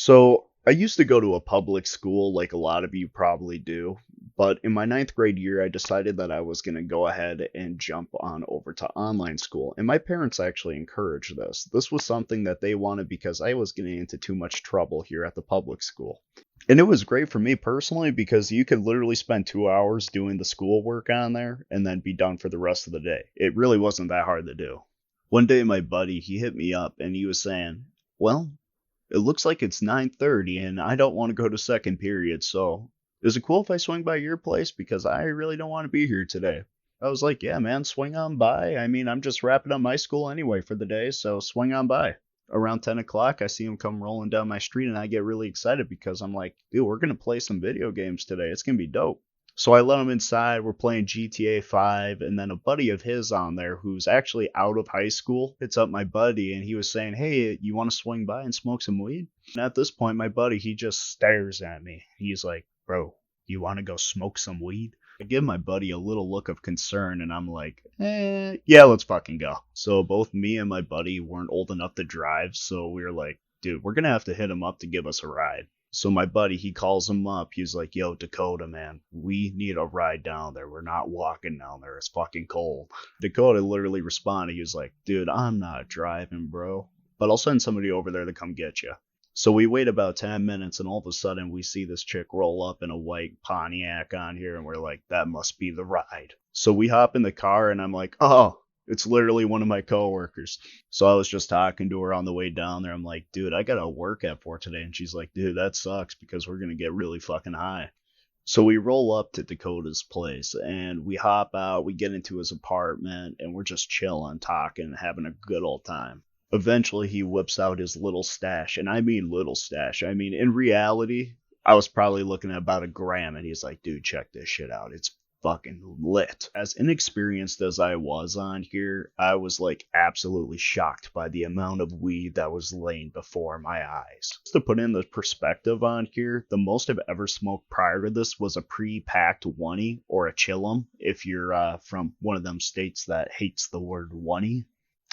So I used to go to a public school like a lot of you probably do, but in my ninth grade year, I decided that I was going to go ahead and jump on over to online school. And my parents actually encouraged this. This was something that they wanted because I was getting into too much trouble here at the public school. And it was great for me personally because you could literally spend 2 hours doing the schoolwork on there and then be done for the rest of the day. It really wasn't that hard to do. One day, my buddy, he hit me up and he was saying, well, it looks like it's 9:30 and I don't want to go to second period, so is it cool if I swing by your place because I really don't want to be here today? I was like, yeah, man, swing on by. I mean, I'm just wrapping up my school anyway for the day, so swing on by. Around 10 o'clock, I see him come rolling down my street and I get really excited because I'm like, dude, we're going to play some video games today. It's going to be dope. So I let him inside. We're playing GTA 5, and then a buddy of his on there who's actually out of high school hits up my buddy, and he was saying, "Hey, you want to swing by and smoke some weed?" And at this point, my buddy he just stares at me. He's like, "Bro, you want to go smoke some weed?" I give my buddy a little look of concern, and I'm like, yeah, let's fucking go." So both me and my buddy weren't old enough to drive, so we were like, dude, we're gonna have to hit him up to give us a ride. So my buddy, he calls him up. He's like, "Yo, Dakota, man, we need a ride down there. We're not walking down there. It's fucking cold." Dakota literally responded. He was like, "Dude, I'm not driving, bro, but I'll send somebody over there to come get you." So we wait about 10 minutes, and all of a sudden we see this chick roll up in a white Pontiac on here, and we're like, that must be the ride. So we hop in the car, and I'm like, oh, it's literally one of my coworkers. So I was just talking to her on the way down there. I'm like, dude, I gotta work at 4 today. And she's like, dude, that sucks because we're gonna get really fucking high. So we roll up to Dakota's place and we hop out, we get into his apartment, and we're just chilling, talking, having a good old time. Eventually, he whips out his little stash, and I mean little stash. I mean, in reality, I was probably looking at about a gram, and he's like, dude, check this shit out. It's fucking lit. As inexperienced as I was on here, I was like absolutely shocked by the amount of weed that was laying before my eyes. Just to put in the perspective on here, the most I've ever smoked prior to this was a pre-packed oney or a chillum if you're from one of them states that hates the word oney.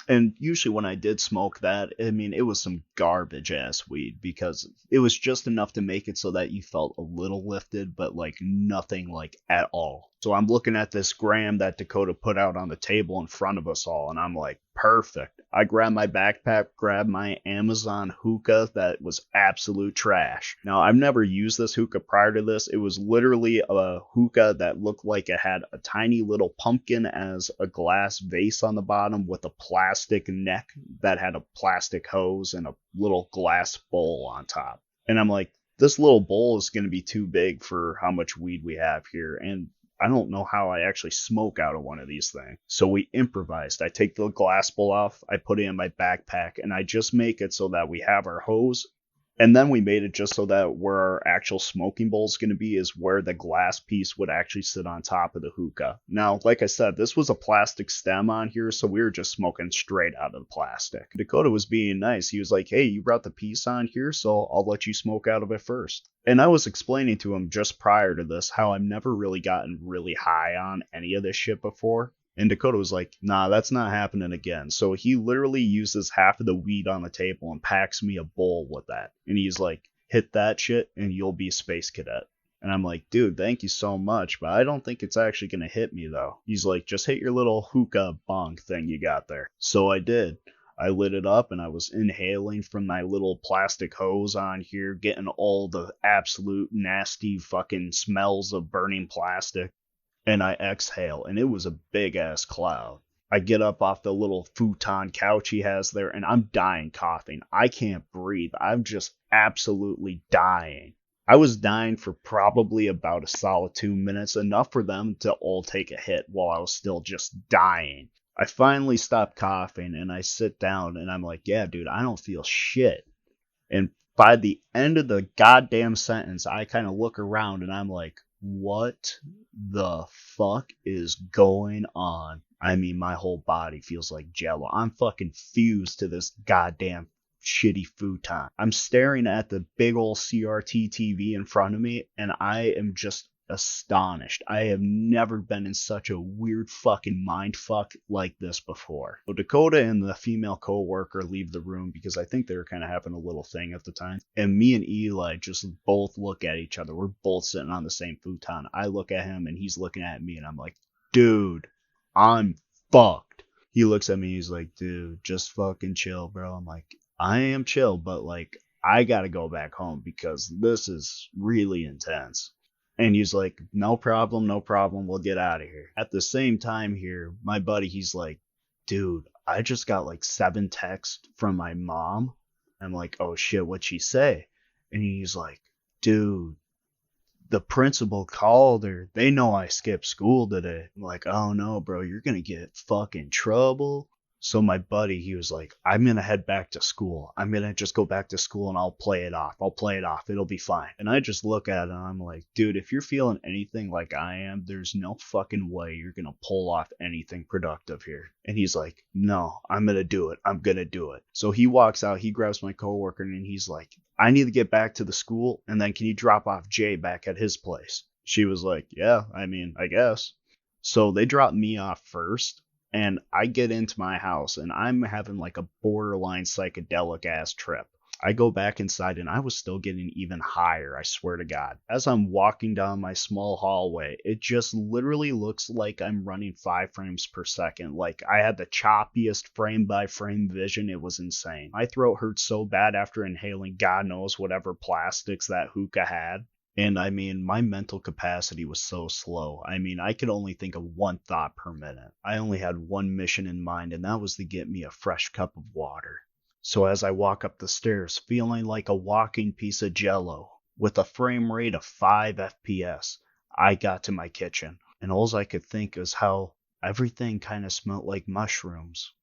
And usually when I did smoke that, I mean, it was some garbage ass weed because it was just enough to make it so that you felt a little lifted, but like nothing like at all. So I'm looking at this gram that Dakota put out on the table in front of us all, and I'm like, perfect. I grabbed my backpack, grabbed my Amazon hookah that was absolute trash. Now, I've never used this hookah prior to this. It was literally a hookah that looked like it had a tiny little pumpkin as a glass vase on the bottom with a plastic neck that had a plastic hose and a little glass bowl on top. And I'm like, this little bowl is going to be too big for how much weed we have here. And I don't know how I actually smoke out of one of these things. So we improvised. I take the glass bowl off, I put it in my backpack, and I just make it so that we have our hose. And then we made it just so that where our actual smoking bowl is going to be is where the glass piece would actually sit on top of the hookah. Now, like I said, this was a plastic stem on here, so we were just smoking straight out of the plastic. Dakota was being nice. He was like, hey, you brought the piece on here, so I'll let you smoke out of it first. And I was explaining to him just prior to this how I've never really gotten really high on any of this shit before. And Dakota was like, nah, that's not happening again. So he literally uses half of the weed on the table and packs me a bowl with that. And he's like, hit that shit and you'll be a space cadet. And I'm like, dude, thank you so much, but I don't think it's actually going to hit me though. He's like, just hit your little hookah bong thing you got there. So I did. I lit it up and I was inhaling from my little plastic hose on here, getting all the absolute nasty fucking smells of burning plastic. And I exhale, and it was a big ass cloud. I get up off the little futon couch he has there, and I'm dying coughing. I can't breathe. I'm just absolutely dying. I was dying for probably about a solid 2 minutes, enough for them to all take a hit while I was still just dying. I finally stop coughing, and I sit down, and I'm like, yeah, dude, I don't feel shit. And by the end of the goddamn sentence, I kind of look around, and I'm like, what the fuck is going on? I mean, my whole body feels like jello. I'm fucking fused to this goddamn shitty futon. I'm staring at the big old CRT TV in front of me, and I am just astonished. I have never been in such a weird fucking mind fuck like this before. So Dakota and the female coworker leave the room because I think they were kind of having a little thing at the time. And me and Eli just both look at each other. We're both sitting on the same futon. I look at him and he's looking at me and I'm like, dude, I'm fucked. He looks at me, he's like, dude, just fucking chill, bro. I'm like, I am chill, but like, I gotta go back home because this is really intense. And he's like, no problem, no problem, we'll get out of here. At the same time here, my buddy, he's like, dude, I just got like 7 texts from my mom. I'm like, oh shit, what'd she say? And he's like, dude, the principal called her. They know I skipped school today. I'm like, oh no, bro, you're gonna get fucking trouble. So my buddy, he was like, I'm gonna head back to school. I'm gonna just go back to school and I'll play it off. I'll play it off. It'll be fine. And I just look at it and I'm like, dude, if you're feeling anything like I am, there's no fucking way you're gonna pull off anything productive here. And he's like, no, I'm gonna do it. I'm gonna do it. So he walks out, he grabs my coworker and he's like, I need to get back to the school and then can you drop off Jay back at his place? She was like, yeah, I mean, I guess. So they dropped me off first. And I get into my house and I'm having like a borderline psychedelic ass trip. I go back inside and I was still getting even higher, I swear to God. As I'm walking down my small hallway, it just literally looks like I'm running 5 frames per second. Like I had the choppiest frame by frame vision. It was insane. My throat hurt so bad after inhaling God knows whatever plastics that hookah had. And I mean, my mental capacity was so slow. I mean, I could only think of one thought per minute. I only had one mission in mind, and that was to get me a fresh cup of water. So as I walk up the stairs, feeling like a walking piece of jello, with a frame rate of 5 FPS, I got to my kitchen. And all I could think is how everything kind of smelled like mushrooms.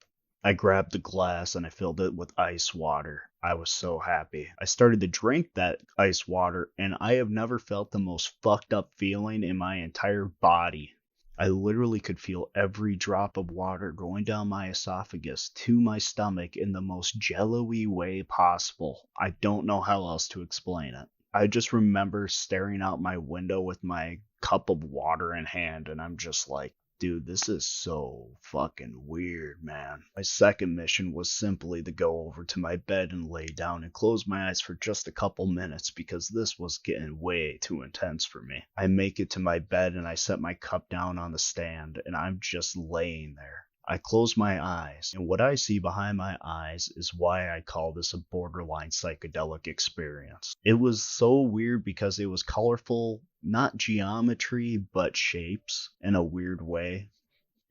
I grabbed a glass and I filled it with ice water. I was so happy. I started to drink that ice water and I have never felt the most fucked up feeling in my entire body. I literally could feel every drop of water going down my esophagus to my stomach in the most jello-y way possible. I don't know how else to explain it. I just remember staring out my window with my cup of water in hand and I'm just like, dude, this is so fucking weird, man. My second mission was simply to go over to my bed and lay down and close my eyes for just a couple minutes because this was getting way too intense for me. I make it to my bed and I set my cup down on the stand and I'm just laying there. I close my eyes, and what I see behind my eyes is why I call this a borderline psychedelic experience. It was so weird because it was colorful, not geometry, but shapes in a weird way.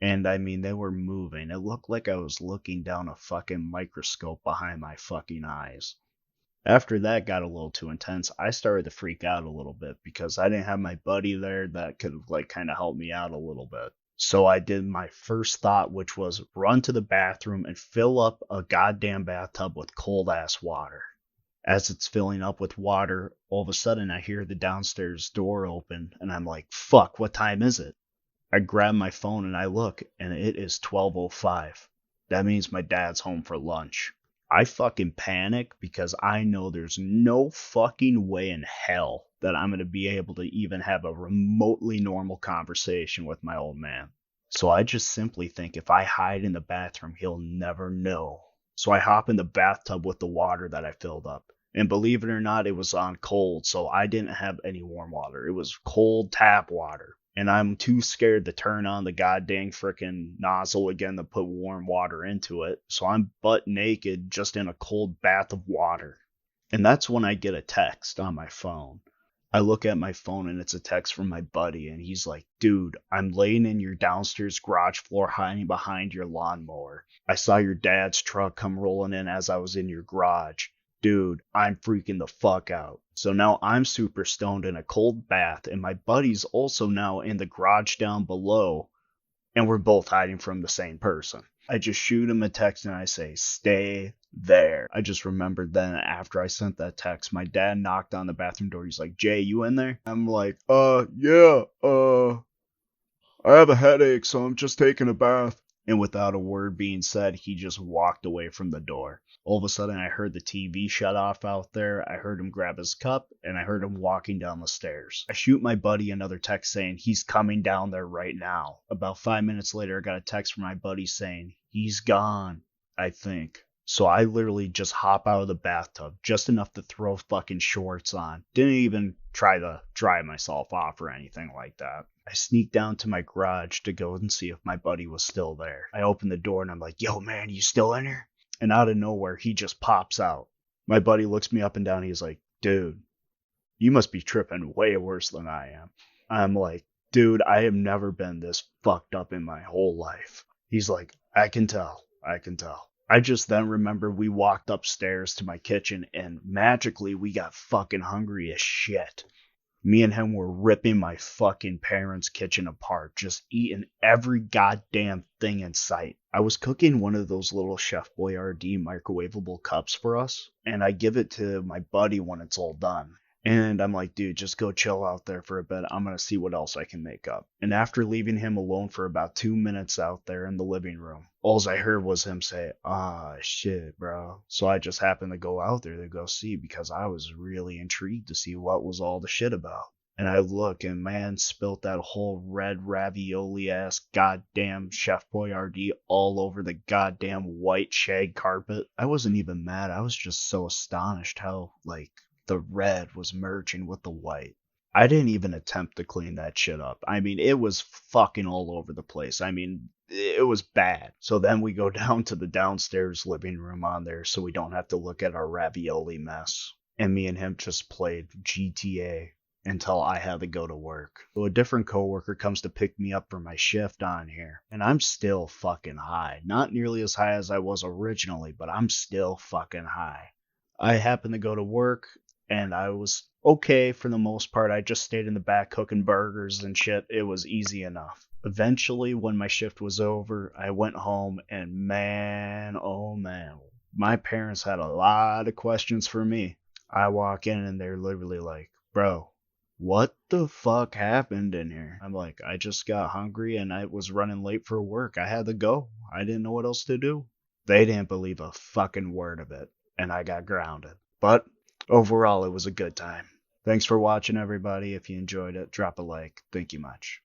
And I mean, they were moving. It looked like I was looking down a fucking microscope behind my fucking eyes. After that got a little too intense, I started to freak out a little bit because I didn't have my buddy there that could like kind of help me out a little bit. So I did my first thought, which was run to the bathroom and fill up a goddamn bathtub with cold ass water. As it's filling up with water, all of a sudden I hear the downstairs door open and I'm like, fuck, what time is it? I grab my phone and I look and it is 12:05. That means my dad's home for lunch. I fucking panic because I know there's no fucking way in hell that I'm going to be able to even have a remotely normal conversation with my old man. So I just simply think if I hide in the bathroom, he'll never know. So I hop in the bathtub with the water that I filled up. And believe it or not, it was on cold, so I didn't have any warm water. It was cold tap water. And I'm too scared to turn on the goddamn frickin' nozzle again to put warm water into it. So I'm butt naked just in a cold bath of water. And that's when I get a text on my phone. I look at my phone and it's a text from my buddy and he's like, dude, I'm laying in your downstairs garage floor hiding behind your lawnmower. I saw your dad's truck come rolling in as I was in your garage. Dude, I'm freaking the fuck out. So now I'm super stoned in a cold bath and my buddy's also now in the garage down below and we're both hiding from the same person. I just shoot him a text and I say, stay there. I just remembered then after I sent that text, my dad knocked on the bathroom door. He's like, Jay, you in there? I'm like, yeah, I have a headache, so I'm just taking a bath. And without a word being said, he just walked away from the door. All of a sudden, I heard the TV shut off out there. I heard him grab his cup, and I heard him walking down the stairs. I shoot my buddy another text saying, he's coming down there right now. About 5 minutes later, I got a text from my buddy saying, he's gone, I think. So I literally just hop out of the bathtub, just enough to throw fucking shorts on. Didn't even try to dry myself off or anything like that. I sneaked down to my garage to go and see if my buddy was still there. I opened the door and I'm like, yo man, you still in here? And out of nowhere, he just pops out. My buddy looks me up and down. He's like, dude, you must be tripping way worse than I am. I'm like, dude, I have never been this fucked up in my whole life. He's like, I can tell. I can tell. I just then remember we walked upstairs to my kitchen and magically we got fucking hungry as shit. Me and him were ripping my fucking parents' kitchen apart, just eating every goddamn thing in sight. I was cooking one of those little Chef Boyardee microwavable cups for us, and I give it to my buddy when it's all done. And I'm like, dude, just go chill out there for a bit. I'm going to see what else I can make up. And after leaving him alone for about 2 minutes out there in the living room, all I heard was him say, ah, shit, bro. So I just happened to go out there to go see because I was really intrigued to see what was all the shit about. And I look and man spilt that whole red ravioli ass goddamn Chef Boyardee all over the goddamn white shag carpet. I wasn't even mad. I was just so astonished how, like, the red was merging with the white. I didn't even attempt to clean that shit up. I mean, it was fucking all over the place. I mean, it was bad. So then we go down to the downstairs living room on there so we don't have to look at our ravioli mess. And me and him just played GTA until I had to go to work. So a different coworker comes to pick me up for my shift on here. And I'm still fucking high. Not nearly as high as I was originally, but I'm still fucking high. I happened to go to work and I was okay for the most part. I just stayed in the back cooking burgers and shit. It was easy enough. Eventually, when my shift was over, I went home and man, oh man, my parents had a lot of questions for me. I walk in and they're literally like, bro, what the fuck happened in here? I'm like, I just got hungry and I was running late for work. I had to go. I didn't know what else to do. They didn't believe a fucking word of it, and I got grounded. But overall, it was a good time. Thanks for watching, everybody. If you enjoyed it, drop a like. Thank you much.